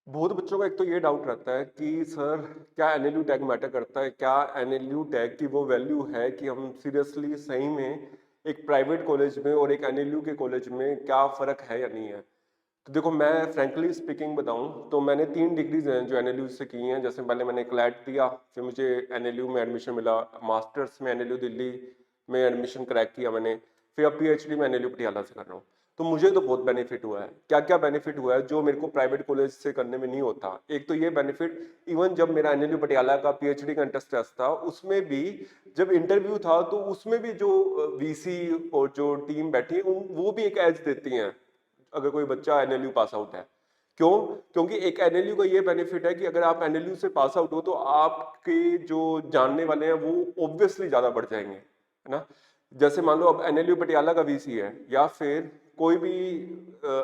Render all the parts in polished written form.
बहुत बच्चों का एक तो ये डाउट रहता है कि सर क्या एनएलयू टैग मैटर करता है? क्या एनएलयू टैग की वो वैल्यू है कि हम सीरियसली सही में एक प्राइवेट कॉलेज में और एक एनएलयू के कॉलेज में क्या फ़र्क है या नहीं है? तो देखो मैं फ्रैंकली स्पीकिंग बताऊं तो मैंने 3 डिग्रीज़ हैं जो एनएलयू से की हैं। जैसे पहले मैंने क्लैट दिया, फिर मुझे एनएलयू में एडमिशन मिला, मास्टर्स में एनएलयू दिल्ली में एडमिशन क्रैक किया मैंने, फिर अब पीएचडी में एनएलयू पटियाला से कर रहा हूँ। तो मुझे तो बहुत बेनिफिट हुआ है। क्या-क्या बेनिफिट हुआ है जो मेरे को प्राइवेट कॉलेज से करने में नहीं होता? एक तो ये बेनिफिट, इवन जब मेरा एनएलयू पटियाला का पीएचडी का इंट्रेंस टेस्ट था, उसमें भी जब इंटरव्यू था तो उसमें भी जो वीसी और जो टीम बैठी है वो भी एक एज देती हैं अगर कोई बच्चा एनएलयू पास आउट है। क्यों? क्योंकि एक एनएलयू का ये बेनिफिट है कि अगर आप एनएलयू से पास आउट हो तो आपके जो जानने वाले हैं वो ऑब्वियसली ज्यादा बढ़ जाएंगे, है ना? जैसे मान लो अब एनएलयू पटियाला का वीसी है या फिर कोई भी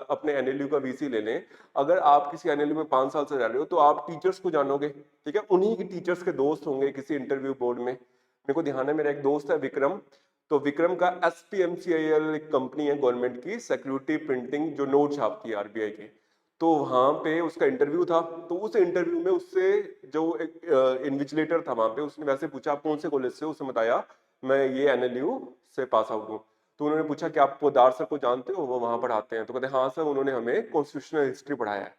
अपने एनएलयू का वीसी ले लें। अगर आप किसी एनएलयू में 5 साल से रह रहे हो तो आप टीचर्स को जानोगे, ठीक है? उन्हीं की टीचर्स के दोस्त होंगे किसी इंटरव्यू बोर्ड में। मेरे को ध्यान है, मेरा एक दोस्त है विक्रम। तो विक्रम का एसपीएमसीआईएल एक कंपनी है गवर्नमेंट की, सिक्योरिटी प्रिंटिंग जो नोट छापती है आरबीआई की। तो वहां पे उसका इंटरव्यू था। तो उस इंटरव्यू में उससे जो एक इन्विजिलेटर था वहां पे, उसने वैसे पूछा आप कौन से कॉलेज से हो? उसने बताया मैं ये एनएलयू से पास आउट हूँ। तो उन्होंने पूछा कि आप पोद्दार सर को जानते हो, वो वहां पढ़ाते हैं? तो कहते हाँ सर, उन्होंने हमें कॉन्स्टिट्यूशनल हिस्ट्री पढ़ाया है।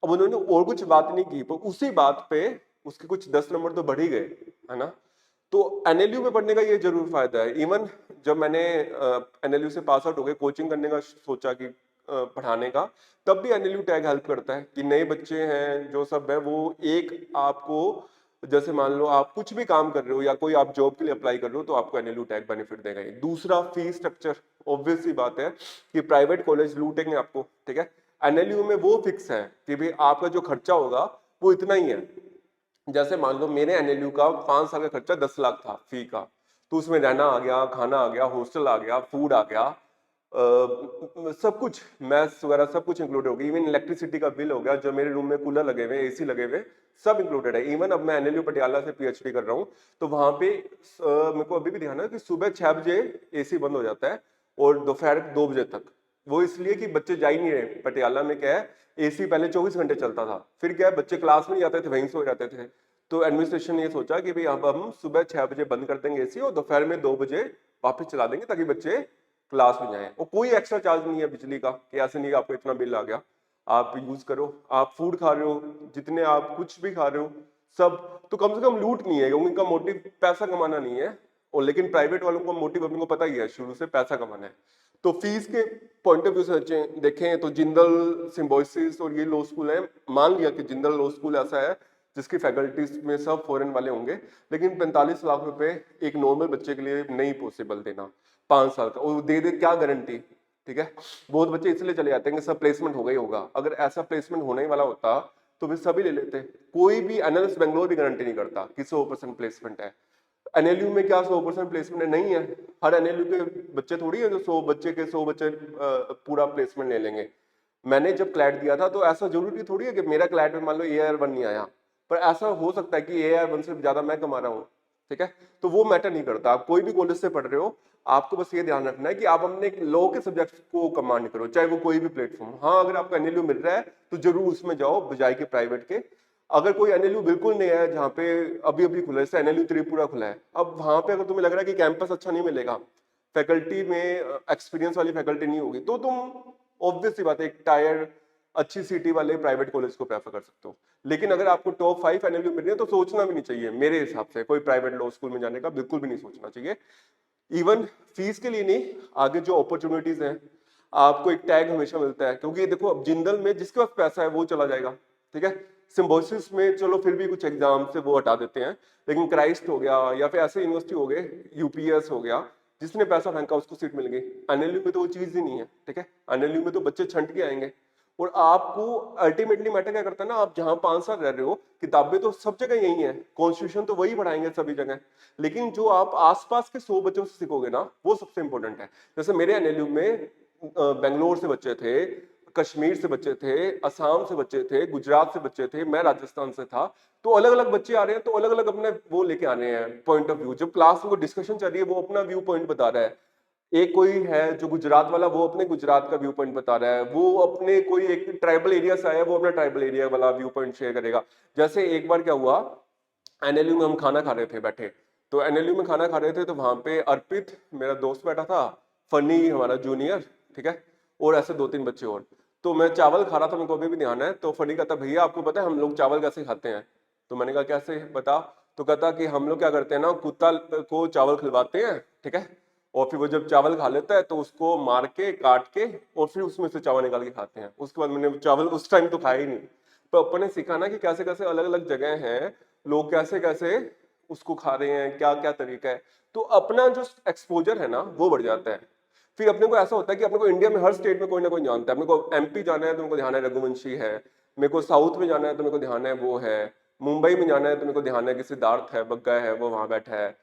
अब उन्होंने और कुछ बात नहीं की, पर उसी बात पे उसके कुछ 10 नंबर तो बढ़ ही गए, है ना? तो एनएलयू में पढ़ने का ये जरूर फायदा है। इवन जब मैंने एनएलयू से पास आउट हो गए, कोचिंग करने का सोचा कि पढ़ाने का, तब भी एनएलयू टैग हेल्प करता है कि नए बच्चे हैं जो सब है वो एक आपको, जैसे मान लो आप कुछ भी काम कर रहे हो या कोई आप जॉब के लिए अप्लाई कर रहे हो तो आपको एनएलयू टैग बेनिफिट देगा। ये दूसरा फीस स्ट्रक्चर, ऑब्वियस सी बात है कि प्राइवेट कॉलेज लूटेंगे आपको, ठीक है? एनएलयू में वो फिक्स है कि भाई आपका जो खर्चा होगा वो इतना ही है। जैसे मान लो मेरे एनएलयू का 5 साल का खर्चा 10 लाख था फी का, तो उसमें रहना आ गया, खाना आ गया, हॉस्टल आ गया, फूड आ गया, सब कुछ, मैथ्स वगैरह सब कुछ इंक्लूडेड हो गया। इवन इलेक्ट्रिसिटी का बिल हो गया, जो मेरे रूम में कूलर लगे हुए, एसी लगे हुए, सब इंक्लूडेड है। इवन अब मैं एनएलयू पटियाला से पीएचडी कर रहा हूँ तो वहां पे मेरे को अभी भी ध्यान है कि सुबह 6 बजे एसी बंद हो जाता है और दोपहर 2 बजे तक। वो इसलिए कि बच्चे जा ही नहीं रहे। पटियाला में क्या है, एसी पहले 24 घंटे चलता था, फिर क्या है बच्चे क्लास में नहीं जाते थे, वहीं सो जाते थे। तो एडमिनिस्ट्रेशन ने ये सोचा कि भाई अब हम सुबह 6 बजे बंद कर देंगे एसी और दोपहर में 2 बजे वापस चला देंगे ताकि बच्चे क्लास में जाएं। और कोई एक्स्ट्रा चार्ज नहीं है बिजली का, कि ऐसे नहीं कि आपको इतना बिल आ गया, आप यूज करो। आप फूड खा रहे हो, जितने आप कुछ भी खा रहे हो सब, तो कम से कम लूट नहीं है क्योंकि उनका मोटिव पैसा कमाना नहीं है। और लेकिन प्राइवेट वालों का मोटिव अपने को पता ही है शुरू से, पैसा कमाना है। तो फीस के पॉइंट ऑफ व्यू से देखें तो जिंदल, सिम्बोसिस और ये लॉ स्कूल है। मान लिया कि जिंदल लॉ स्कूल ऐसा है जिसकी फैकल्टीज में सब फॉरेन वाले होंगे, लेकिन 45 लाख रुपए एक नॉर्मल बच्चे के लिए नहीं पॉसिबल देना 5 साल का। और दे क्या गारंटी, ठीक है? बहुत बच्चे इसलिए चले जाते हैं कि सब प्लेसमेंट हो गई होगा। अगर ऐसा प्लेसमेंट होने ही वाला होता तो फिर सभी ले लेते। कोई भी एनएलएस बेंगलोर भी गारंटी नहीं करता कि 100% प्लेसमेंट है। एनएलयू में क्या 100% प्लेसमेंट है? नहीं है। हर एनएलयू के बच्चे थोड़ी है जो 100 बच्चे के 100 बच्चे पूरा प्लेसमेंट ले लेंगे। मैंने जब क्लैट दिया था तो ऐसा जरूरी थोड़ी है कि मेरा क्लैट में मान लो AR1 नहीं आया, पर ऐसा हो सकता है कि AR1 से ज्यादा मैं कमा रहा हूँ, ठीक है? तो वो मैटर नहीं करता। आप कोई भी कॉलेज से पढ़ रहे हो, आपको बस ये ध्यान रखना है कि आप अपने लॉ के सब्जेक्ट को कमांड करो, चाहे वो कोई भी प्लेटफॉर्म। हाँ, अगर आपको एनएलयू मिल रहा है तो जरूर उसमें जाओ बजाय के प्राइवेट के। अगर कोई एनएलयू बिल्कुल नहीं है, जहाँ पे अभी अभी खुला है, जैसे एनएलयू त्रिपुरा खुला है, अब वहां पे अगर तुम्हें लग रहा है कि कैंपस अच्छा नहीं मिलेगा, फैकल्टी में एक्सपीरियंस वाली फैकल्टी नहीं होगी, तो तुम ऑब्वियस सी बात है एक टायर अच्छी सिटी वाले प्राइवेट कॉलेज को प्रेफर कर सकते हो। लेकिन अगर आपको टॉप 5 एनएलयू मिल रही है तो सोचना भी नहीं चाहिए मेरे हिसाब से, कोई प्राइवेट लॉ स्कूल में जाने का बिल्कुल भी नहीं सोचना चाहिए। इवन फीस के लिए नहीं, आगे जो अपॉर्चुनिटीज हैं, आपको एक टैग हमेशा मिलता है। क्योंकि देखो अब जिंदल में जिसके पास पैसा है वो चला जाएगा, ठीक है? सिम्बोसिस में चलो फिर भी कुछ एग्जाम से वो हटा देते हैं, लेकिन क्राइस्ट हो गया या फिर ऐसे यूनिवर्सिटी हो गए, यूपीएस हो गया, जिसने पैसा फेंका उसको सीट मिल गई। एनएलयू में तो वो चीज ही नहीं है, ठीक है? एनएलयू में तो बच्चे छंट के आएंगे। और आपको अल्टीमेटली मैटर क्या करता है ना, आप जहां 5 साल रह रहे हो, किताबें तो सब जगह यही है, कॉन्स्टिट्यूशन तो वही पढ़ाएंगे सभी जगह, लेकिन जो आप आसपास के 100 बच्चों से सीखोगे ना, वो सबसे इंपॉर्टेंट है। जैसे मेरे एनएलयू में बेंगलोर से बच्चे थे, कश्मीर से बच्चे थे, असम से बच्चे थे, गुजरात से बच्चे थे, मैं राजस्थान से था। तो अलग अलग बच्चे आ रहे हैं, तो अलग अलग अपने वो लेके आ रहे हैं पॉइंट ऑफ व्यू। जब क्लास में डिस्कशन चल रही है वो अपना व्यू पॉइंट बता रहा है। एक कोई है जो गुजरात वाला, वो अपने गुजरात का व्यू पॉइंट बता रहा है, वो अपने कोई एक ट्राइबल एरिया से आया है, वो अपना ट्राइबल एरिया वाला व्यू पॉइंट शेयर करेगा। जैसे एक बार क्या हुआ, एनएलयू में हम खाना खा रहे थे बैठे, तो एनएलयू में खाना खा रहे थे, तो वहां पे अर्पित मेरा दोस्त बैठा था, फनी हमारा जूनियर, ठीक है, और ऐसे दो तीन बच्चे और। तो मैं चावल खा रहा था, मेरे को अभी भी ध्यान है, तो फनी कहता भैया आपको पता है हम लोग चावल कैसे खाते हैं? तो मैंने कहा कैसे बता? तो कहता कि हम लोग क्या करते हैं ना, कुत्ता को चावल खिलवाते हैं, ठीक है, और फिर वो जब चावल खा लेता है तो उसको मार के काट के और फिर उसमें से चावल निकाल के खाते हैं। उसके बाद मैंने चावल उस टाइम तो खाया ही नहीं, तो अपन ने सीखा ना कि कैसे कैसे अलग अलग जगह हैं, लोग कैसे कैसे उसको खा रहे हैं, क्या क्या तरीका है। तो अपना जो एक्सपोजर है ना वो बढ़ जाता है। फिर अपने को ऐसा होता है कि अपने को इंडिया में हर स्टेट में कोई ना कोई जानता है। अपने को एमपी जाना है तो मेरे को ध्यान है रघुवंशी है, मेरे को साउथ में जाना है तो मेरे को ध्यान है वो है, मुंबई में जाना है तो मेरे को ध्यान है कि सिद्धार्थ है, बग्गा है, वो वहां बैठा है।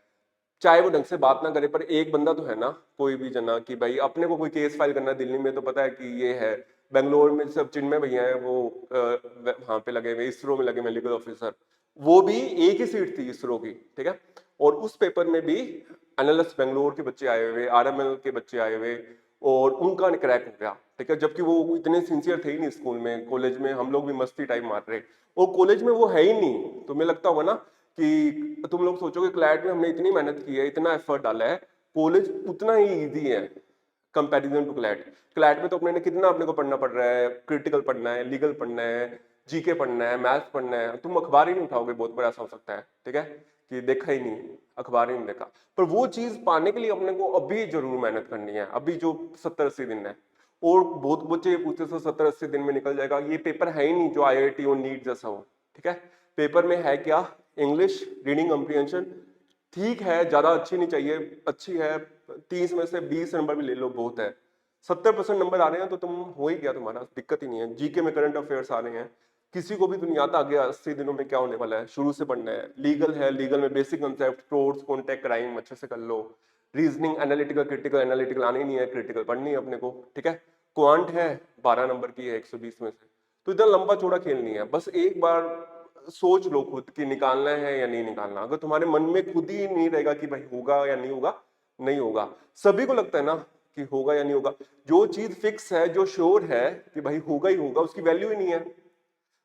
चाहे वो ढंग से बात ना करे, पर एक बंदा तो है ना, कोई भी जना, कि भाई अपने को कोई केस फाइल करना है दिल्ली में तो पता है कि ये है। बेंगलोर में सब चिन्मय भैया है, वो वहां पे लगे हुए, इसरो में लगे मेडिकल ऑफिसर, वो भी एक ही सीट थी इसरो की, ठीक है, और उस पेपर में भी एनालिस्ट बेंगलोर के बच्चे आए हुए, आरएमएल के बच्चे आए हुए, और उनका क्रैक हो गया, ठीक है, जबकि वो इतने सिंसियर थे ही नहीं स्कूल में। कॉलेज में हम लोग भी मस्ती टाइम मार रहे, और कॉलेज में वो है ही नहीं। तो मुझे लगता होगा ना कि तुम लोग सोचोगे क्लैट में हमने इतनी मेहनत की है, इतना एफर्ट डाला है, कॉलेज उतना ही इजी है कंपैरिजन टू क्लैट। क्लैट में तो अपने ने कितना अपने को पढ़ना पड़ रहा है, क्रिटिकल पढ़ना है, लीगल पढ़ना है, जीके पढ़ना है, मैथ्स पढ़ना है। तुम अखबार ही नहीं उठाओगे, बहुत बार ऐसा हो सकता है, ठीक है, कि देखा ही नहीं, अखबार ही नहीं देखा। पर वो चीज पाने के लिए अपने को अभी जरूर मेहनत करनी है, अभी जो 70-80 दिन है। और बहुत बच्चे पूछते थे 70-80 दिन में निकल जाएगा, ये पेपर है ही नहीं जो आईआईटी और नीट जैसा हो, ठीक है। पेपर में है क्या, इंग्लिश रीडिंग कॉम्प्रिहेंशन, ठीक है, ज्यादा अच्छी नहीं चाहिए, अच्छी है, 30 में से 20 नंबर भी ले लो बहुत है। 70% नंबर आ रहे हैं तो तुम हो ही गया, तुम्हारा दिक्कत ही नहीं है। जीके में करंट अफेयर्स आ रहे हैं, किसी को भी दुनिया आता गया 80 दिनों में क्या होने वाला है, शुरू से पढ़ना है। लीगल में बेसिक कंसेप्ट, टोर्ट्स, कॉन्टेक्ट, क्राइम अच्छे से कर लो। रीजनिंग, एनालिटिकल, क्रिटिकल, एनालिटिकल आनी नहीं है, क्रिटिकल पढ़नी है अपने को, ठीक है। क्वांट है 12 नंबर की है 120 में से, तो इतना लंबा चौड़ा खेल नहीं है। बस एक बार सोच लो खुद कि निकालना है या नहीं निकालना। अगर तुम्हारे मन में खुद ही नहीं रहेगा कि भाई होगा या नहीं होगा, नहीं होगा। सभी को लगता है ना कि होगा या नहीं होगा। जो चीज फिक्स है, जो श्योर है कि भाई होगा ही होगा, उसकी वैल्यू ही नहीं है।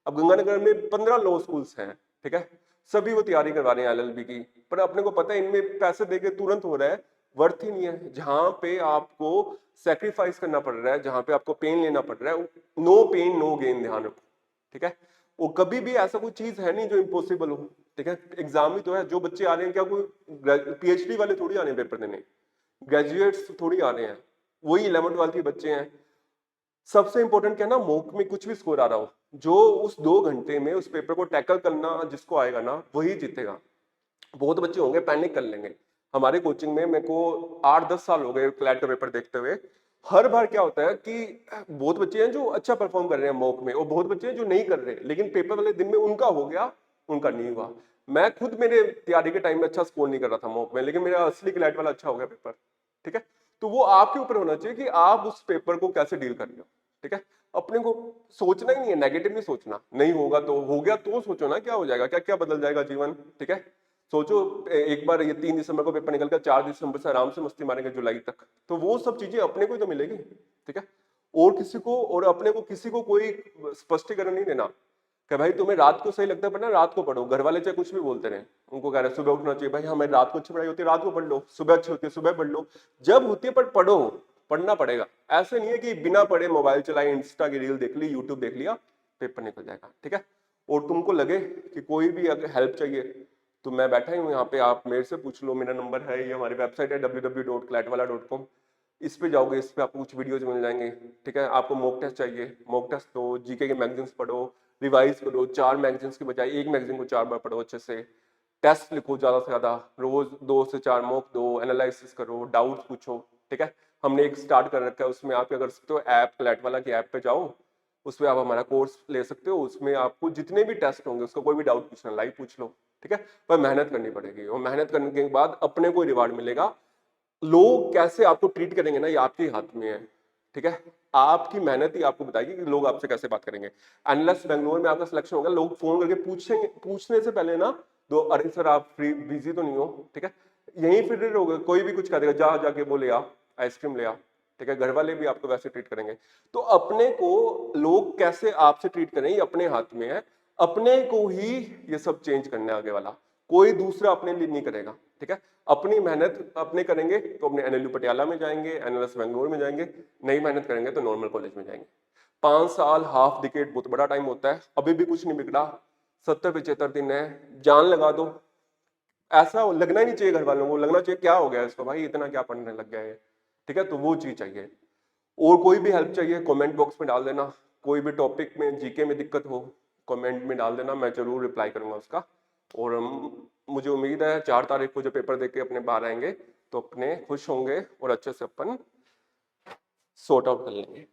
अब गंगानगर में 15 लॉ स्कूल्स हैं, ठीक है, सभी वो तैयारी करवा रहे हैं एलएलबी की, पर अपने को पता है इनमें पैसे देके तुरंत हो रहा है, वर्थ ही नहीं है। जहां पे आपको सेक्रीफाइस करना पड़ रहा है, जहां पे आपको पेन लेना पड़ रहा है, नो पेन नो गेन, ध्यान रखो, ठीक है। वो कभी भी ऐसा कोई चीज है नहीं जो इम्पॉसिबल हो, ठीक है। एग्जाम ही तो है, जो बच्चे आ रहे हैं क्या कोई पीएचडी वाले थोड़ी आ रहे हैं पेपर देने, ग्रेजुएट्स थोड़ी आ रहे हैं, वही 11th-12th के बच्चे हैं। सबसे इंपॉर्टेंट क्या है ना, मॉक में कुछ भी स्कोर आ रहा हो, जो उस 2 घंटे में उस पेपर को टैकल करना जिसको आएगा ना वही जीतेगा। बहुत बच्चे होंगे पैनिक कर लेंगे। हमारे कोचिंग में मेरे को 8-10 साल हो गए क्लैट का पेपर देखते हुए। हर बार क्या होता है कि बहुत बच्चे हैं जो अच्छा परफॉर्म कर रहे हैं मॉक में, और बहुत बच्चे हैं जो नहीं कर रहे, लेकिन पेपर वाले दिन में उनका हो गया, उनका नहीं हुआ। मैं खुद मेरे तैयारी के टाइम में अच्छा स्कोर नहीं कर रहा था मॉक में, लेकिन मेरा असली क्लैट वाला अच्छा हो गया पेपर, ठीक है। तो वो आपके ऊपर होना चाहिए कि आप उस पेपर को कैसे डील कर रहे हो, ठीक है। अपने को सोचना ही नहीं है, नेगेटिव नहीं सोचना, नहीं होगा तो हो गया, तो सोचो ना क्या हो जाएगा, क्या क्या बदल जाएगा जीवन, ठीक है। सोचो एक बार ये 3 दिसंबर को पेपर निकल कर 4 दिसंबर से आराम से मस्ती मारेंगे जुलाई तक, तो वो सब चीजें अपने को ही तो मिलेगी, ठीक है। और किसी को, और अपने को किसी को कोई स्पष्टीकरण नहीं देना कि भाई तुम्हें रात को सही लगता है पढ़ना, रात को पढ़ो। घर वाले चाहे कुछ भी बोलते रहे, उनको कह रहे सुबह उठना चाहिए, भाई हमें रात को अच्छी पढ़ाई होती है, रात को पढ़ लो। सुबह अच्छी होती है, सुबह पढ़ लो, जब होती है, पर पढ़ो, पढ़ना पड़ेगा। ऐसे नहीं है कि बिना पढ़े मोबाइल चलाए, इंस्टा की रील देख ली, यूट्यूब देख लिया, पेपर निकल जाएगा, ठीक है। और तुमको लगे कि कोई भी अगर हेल्प चाहिए तो मैं बैठा ही हूँ यहाँ पे, आप मेरे से पूछ लो, मेरा नंबर है, ये हमारी वेबसाइट है www.clatwala.com। इस पे जाओगे, इस पे आपको कुछ वीडियोज मिल जाएंगे, ठीक है। आपको मॉक टेस्ट चाहिए, मॉक टेस्ट दो, जीके के मैगजीन्स पढ़ो, रिवाइज करो, 4 मैगजीन्स की बजाय एक मैगजीन को 4 बार पढ़ो अच्छे से, टेस्ट लिखो ज्यादा से ज्यादा, रोज 2 से 4 मॉक दो, एनालिसिस करो, डाउट्स पूछो, ठीक है। हमने एक स्टार्ट कर रखा है, उसमें आप क्या कर सकते हो, ऐप क्लैट वाला की ऐप पे जाओ, उसमें आप हमारा कोर्स ले सकते हो। उसमें आपको जितने भी टेस्ट होंगे उसका कोई भी डाउट पूछना, लाइव पूछ लो, ठीक है। पर मेहनत करनी पड़ेगी, और मेहनत करने के बाद अपने को रिवार्ड मिलेगा। लोग कैसे आपको ट्रीट करेंगे ना, ये आपके हाथ में है, ठीक है। आपकी मेहनत ही आपको बताएगी कि लोग आपसे कैसे बात करेंगे। अनलेस बेंगलोर में आपका सिलेक्शन होगा, लोग फोन करके पूछेंगे, पूछने से पहले ना दो, अरे सर आप फ्री बिजी तो नहीं हो, ठीक है, यहीं फिर रहोगे, कोई भी कुछ करेगा, जा जाके बोले आप आइसक्रीम ले आ, ठीक है, घर वाले भी आपको वैसे ट्रीट करेंगे। तो अपने को लोग कैसे आपसे ट्रीट करें ये अपने हाथ में है, अपने को ही ये सब चेंज करना है आगे वाला, कोई दूसरा अपने लिए नहीं करेगा, ठीक है। अपनी मेहनत अपने करेंगे तो अपने एनएलयू पटियाला में जाएंगे, एनएलएस बेंगलोर में जाएंगे, नहीं मेहनत करेंगे तो नॉर्मल कॉलेज में जाएंगे। 5 साल हाफ डिकेड बहुत बड़ा टाइम होता है, अभी भी कुछ नहीं बिगड़ा, 70-75 दिन है, जान लगा दो। ऐसा लगना ही नहीं चाहिए घर वालों को, लगना चाहिए क्या हो गया इसको भाई, इतना क्या पढ़ने लग गया है, ठीक है। तो वो चीज चाहिए। और कोई भी हेल्प चाहिए कमेंट बॉक्स में डाल देना, कोई भी टॉपिक में जीके में दिक्कत हो कमेंट में डाल देना, मैं जरूर रिप्लाई करूंगा उसका। और मुझे उम्मीद है 4 तारीख को जब पेपर देके अपने बाहर आएंगे तो अपने खुश होंगे और अच्छे से अपन सॉर्ट आउट कर लेंगे।